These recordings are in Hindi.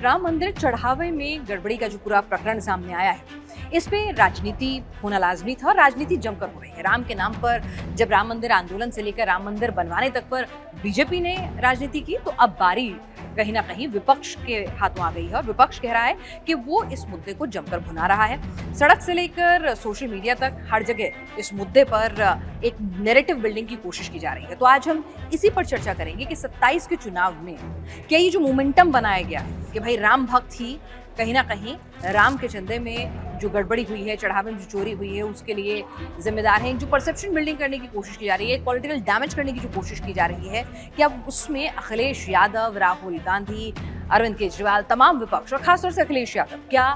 राम मंदिर चढ़ावे में गड़बड़ी का जो पूरा प्रकरण सामने आया है, इस पे राजनीति होना लाजमी था और राजनीति जमकर हो रही है। राम के नाम पर जब राम मंदिर आंदोलन से लेकर राम मंदिर बनवाने तक पर बीजेपी ने राजनीति की, तो अब बारी कहीं ना कहीं विपक्ष के हाथों आ गई है और विपक्ष कह रहा है कि वो इस मुद्दे को जमकर भुना रहा है। सड़क से लेकर सोशल मीडिया तक हर जगह इस मुद्दे पर एक नैरेटिव बिल्डिंग की कोशिश की जा रही है। तो आज हम इसी पर चर्चा करेंगे कि 27 के चुनाव में क्या ये जो मोमेंटम बनाया गया है कि भाई राम भक्त ही कहीं ना कहीं राम के चंदे में जो गड़बड़ी हुई है, चढ़ावे में जो चोरी हुई है, उसके लिए जिम्मेदार हैं। जो परसेप्शन बिल्डिंग करने की कोशिश की जा रही है, पॉलिटिकल डैमेज करने की जो कोशिश की जा रही है, कि अब उसमें अखिलेश यादव, राहुल गांधी, अरविंद केजरीवाल, तमाम विपक्ष और खासतौर से अखिलेश यादव क्या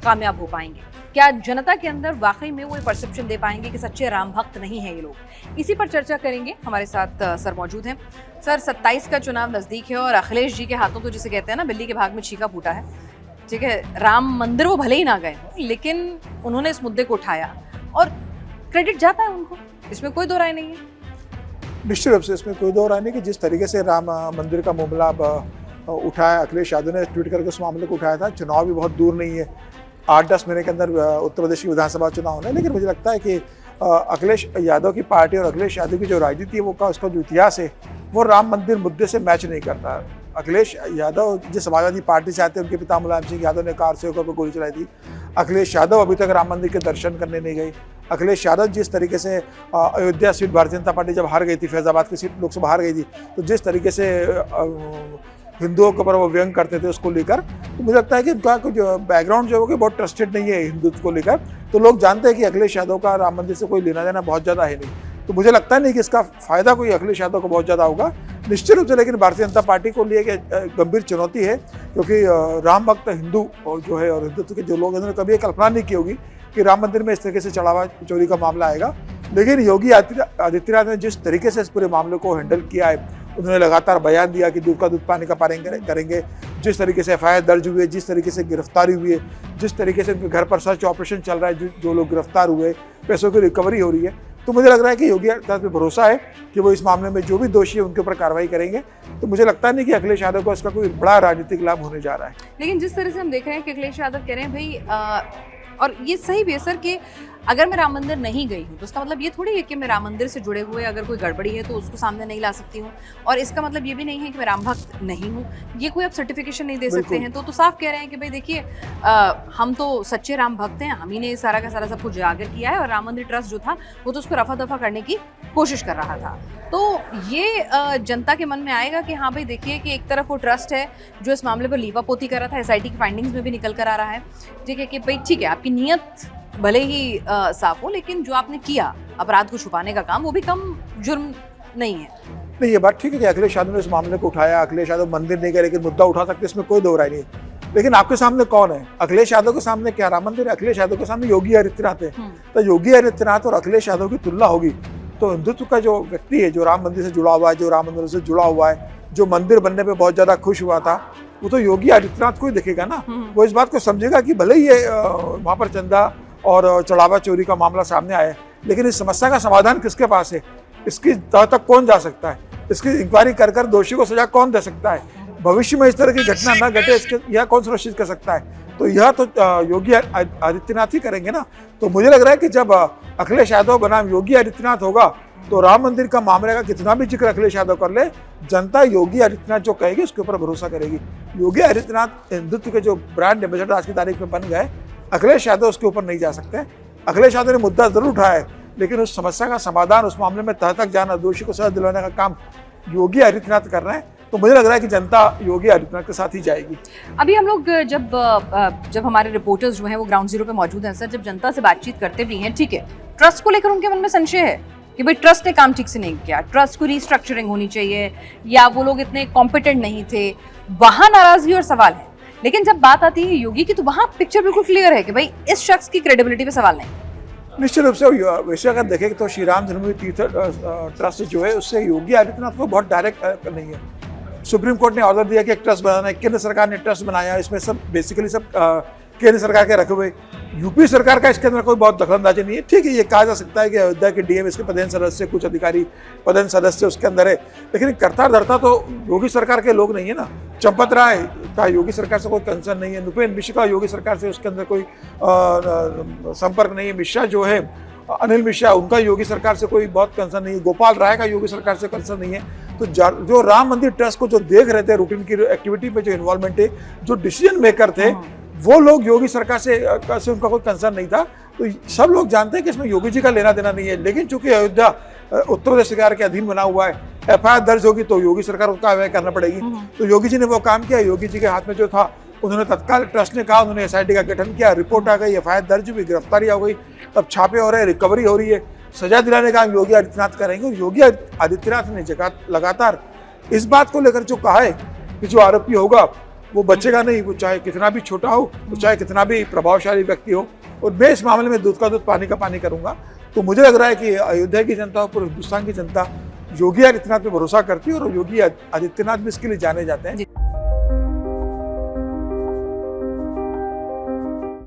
कामयाब हो पाएंगे? क्या जनता के अंदर वाकई में वो परसेप्शन दे पाएंगे कि सच्चे राम भक्त नहीं है ये लोग? इसी पर चर्चा करेंगे। हमारे साथ सर मौजूद हैं। सर, 27 का चुनाव नजदीक है और अखिलेश जी के हाथों तो जिसे कहते हैं ना, बिल्ली के भाग में छीका फूटा है। ठीक है, राम मंदिर वो भले ही ना गए हों, लेकिन उन्होंने इस मुद्दे को उठाया और क्रेडिट जाता है उनको, इसमें कोई दो राय नहीं है। निश्चित रूप से इसमें कोई दो राय नहीं कि जिस तरीके से राम मंदिर का मामला उठाया, अखिलेश यादव ने ट्वीट करके उस मामले को उठाया था। चुनाव भी बहुत दूर नहीं है, 8-10 महीने के अंदर उत्तर प्रदेश की विधानसभा चुनाव होना है। लेकिन मुझे लगता है कि अखिलेश यादव की पार्टी और अखिलेश यादव की जो राजनीति है, वो का उसका जो इतिहास है, वो राम मंदिर मुद्दे से मैच नहीं करता। अखिलेश यादव जिस समाजवादी पार्टी से आते हैं, उनके पिता मुलायम सिंह यादव ने कार से होकर गोली चलाई थी। अखिलेश यादव अभी तक राम मंदिर के दर्शन करने नहीं गए। अखिलेश यादव जिस तरीके से अयोध्या सीट भारतीय जनता पार्टी जब हार गई थी, फैजाबाद की सीट लोकसभा हार गई थी, तो जिस तरीके से हिंदुओं के ऊपर वो व्यंग करते थे उसको लेकर, तो मुझे लगता है कि उनका कुछ बैकग्राउंड जो है बहुत ट्रस्टेड नहीं है हिंदुत्व को लेकर। तो लोग जानते हैं कि अखिलेश यादव का राम मंदिर से कोई लेना देना बहुत ज़्यादा है नहीं। तो मुझे लगता नहीं कि इसका फायदा कोई अखिलेश यादव को बहुत ज़्यादा होगा, निश्चित रूप से। लेकिन भारतीय जनता पार्टी को लिए गंभीर चुनौती है, क्योंकि राम भक्त हिंदू जो है और हिंदुत्व के जो लोग हैं, उन्होंने कभी ये कल्पना नहीं की होगी कि राम मंदिर में इस तरीके से चढ़ावा चोरी का मामला आएगा। लेकिन योगी आदित्यनाथ ने जिस तरीके से इस पूरे मामले को हैंडल किया है, उन्होंने लगातार बयान दिया कि दूध का दूध पानी का पानी करेंगे। जिस तरीके से FIR दर्ज हुई है, जिस तरीके से गिरफ्तारी हुई है, जिस तरीके से उनके घर पर सर्च ऑपरेशन चल रहा है, जो लोग गिरफ्तार हुए, पैसों की रिकवरी हो रही है, तो मुझे लग रहा है कि योगी आदित्यनाथ पे भरोसा है कि वो इस मामले में जो भी दोषी है उनके ऊपर कार्रवाई करेंगे। तो मुझे लगता नहीं कि अखिलेश यादव को इसका कोई बड़ा राजनीतिक लाभ होने जा रहा है। लेकिन जिस तरह से हम देख रहे हैं कि अखिलेश यादव कह रहे हैं भाई, और ये सही भी है सर, कि अगर मैं राम मंदिर नहीं गई हूँ तो उसका मतलब ये थोड़ी है कि मैं राम मंदिर से जुड़े हुए अगर कोई गड़बड़ी है तो उसको सामने नहीं ला सकती हूँ, और इसका मतलब ये भी नहीं है कि मैं राम भक्त नहीं हूँ। ये कोई आप सर्टिफिकेशन नहीं दे सकते हैं। तो साफ कह रहे हैं कि भाई देखिए, हम तो सच्चे राम भक्त हैं, हम ही ने सारा का सारा सब कुछ उजागर किया है, और राम मंदिर ट्रस्ट जो था वो तो उसको रफा दफा करने की कोशिश कर रहा था। तो ये जनता के मन में आएगा कि हाँ भाई देखिए कि एक तरफ वो ट्रस्ट है जो इस मामले पर लीपापोती कर रहा था, SIT की फाइंडिंग्स में भी निकल कर आ रहा है। ठीक है कि भाई ठीक है, आपकी नीयत भले ही साफ हो, लेकिन जो आपने किया अपराध को छुपाने का काम, वो भी कम जुर्म नहीं है। नहीं, ये बात ठीक है कि अखिलेश यादव ने इस मामले को उठाया। अखिलेश यादव मंदिर नहीं गए, लेकिन मुद्दा उठा सकते, इसमें कोई दो राय नहीं। लेकिन आपके सामने कौन है? अखिलेश यादव के सामने क्या राम मंदिर है? अखिलेश यादव के सामने योगी आदित्यनाथ है। तो योगी आदित्यनाथ और अखिलेश यादव की तुलना होगी तो हिंदुत्व का जो व्यक्ति है, जो राम मंदिर से जुड़ा हुआ है, जो राम मंदिर से जुड़ा हुआ है, जो मंदिर बनने पे बहुत ज्यादा खुश हुआ था, वो तो योगी आदित्यनाथ को ही दिखेगा ना। वो इस बात को समझेगा कि भले ही ये वहाँ पर चंदा और चढ़ावा चोरी का मामला सामने आया है, लेकिन इस समस्या का समाधान किसके पास है? इसकी तह तक कौन जा सकता है? इसकी इंक्वायरी कर दोषी को सजा कौन दे सकता है? भविष्य में इस तरह की घटना न घटे, इसके यह कौन सुनिश्चित कर सकता है? तो यह तो योगी आदित्यनाथ ही करेंगे ना। तो मुझे लग रहा है कि जब अखिलेश यादव बनाम योगी आदित्यनाथ होगा, तो राम मंदिर का मामले का कितना भी जिक्र अखिलेश यादव कर ले, जनता योगी आदित्यनाथ जो कहेगी उसके ऊपर भरोसा करेगी। योगी आदित्यनाथ हिंदुत्व के जो ब्रांड एम्बेसडर आज की तारीख में बन गए, अखिलेश यादव उसके ऊपर नहीं जा सकते। अखिलेश यादव ने मुद्दा जरूर उठाया है, लेकिन उस समस्या का समाधान, उस मामले में तह तक जाना, दोषी को सजा दिलवाने का काम योगी आदित्यनाथ कर रहे हैं। तो मुझे लग रहा है कि जनता योगी आदित्यनाथ के साथ ही जाएगी। अभी हम लोग जब हमारे रिपोर्टर्स जो हैं वो ग्राउंड जीरो पे मौजूद हैं सर, जब जनता से बातचीत करते भी हैं, ठीक है, ट्रस्ट को लेकर उनके मन में संशय है कि भाई ट्रस्ट ने काम ठीक से नहीं किया, ट्रस्ट को रिस्ट्रक्चरिंग होनी चाहिए, या वो लोग इतने कॉम्पिटेंट नहीं थे, वहाँ नाराजगी और सवाल है। लेकिन जब बात आती है योगी की, तो वहाँ पिक्चर बिल्कुल क्लियर है कि भाई इस शख्स की क्रेडिबिलिटी पे सवाल नहीं। निश्चित रूप से वैसे अगर देखें तो श्री राम जन्मभूमि तीर्थ ट्रस्ट जो है, उससे योगी आदित्यनाथ को बहुत डायरेक्ट नहीं है। सुप्रीम कोर्ट ने ऑर्डर दिया कि एक ट्रस्ट बनाना है, केंद्र सरकार ने ट्रस्ट बनाया, इसमें सब बेसिकली सब केंद्र सरकार के रखे हुए, यूपी सरकार का इसके अंदर कोई बहुत दखलंदाजी नहीं है। ठीक है, ये कहा जा सकता है कि अयोध्या के डीएम इसके पदेन सदस्य, कुछ अधिकारी पदेन सदस्य उसके अंदर है, लेकिन करता धरता तो योगी सरकार के लोग नहीं है ना। चंपत राय का योगी सरकार से कोई कंसर्न नहीं है, नुपेंद्र मिश्र का योगी सरकार से उसके अंदर कोई संपर्क नहीं है, मिश्रा जो है अनिल मिश्रा, उनका योगी सरकार से कोई बहुत कंसर्न नहीं है, गोपाल राय का योगी सरकार से कंसर्न नहीं है। तो जो राम मंदिर ट्रस्ट को जो देख रहे थे, रूटीन की एक्टिविटी में जो इन्वॉल्वमेंट है, जो डिसीजन मेकर थे, वो लोग योगी सरकार से उनका कोई कंसर्न नहीं था। तो सब लोग जानते हैं कि इसमें योगी जी का लेना देना नहीं है, लेकिन चूंकि अयोध्या उत्तर प्रदेश सरकार के अधीन बना हुआ है, एफआईआर दर्ज होगी तो योगी सरकार को कार्रवाई करना पड़ेगी। तो योगी जी ने वो काम किया, योगी जी के हाथ में जो था, उन्होंने तत्काल ट्रस्ट ने कहा, उन्होंने एसआईटी का गठन किया, रिपोर्ट आ गई, एफआईआर दर्ज हुई, गिरफ्तारी हो गई, अब छापे हो रहे हैं, रिकवरी हो रही है, सजा दिलाने का काम योगी आदित्यनाथ करेंगे। और योगी आदित्यनाथ ने लगातार इस बात को लेकर जो कहा है कि जो आरोपी होगा वो बचेगा नहीं, वो चाहे कितना भी छोटा हो, वो चाहे कितना भी प्रभावशाली व्यक्ति हो, और मैं इस मामले में दूध का दूध पानी का पानी करूंगा। तो मुझे लग रहा है कि अयोध्या की जनता और पूरे हिंदुस्तान की जनता योगी आदित्यनाथ पे भरोसा करती है, और योगी आदित्यनाथ भी इसके लिए जाने जाते हैं।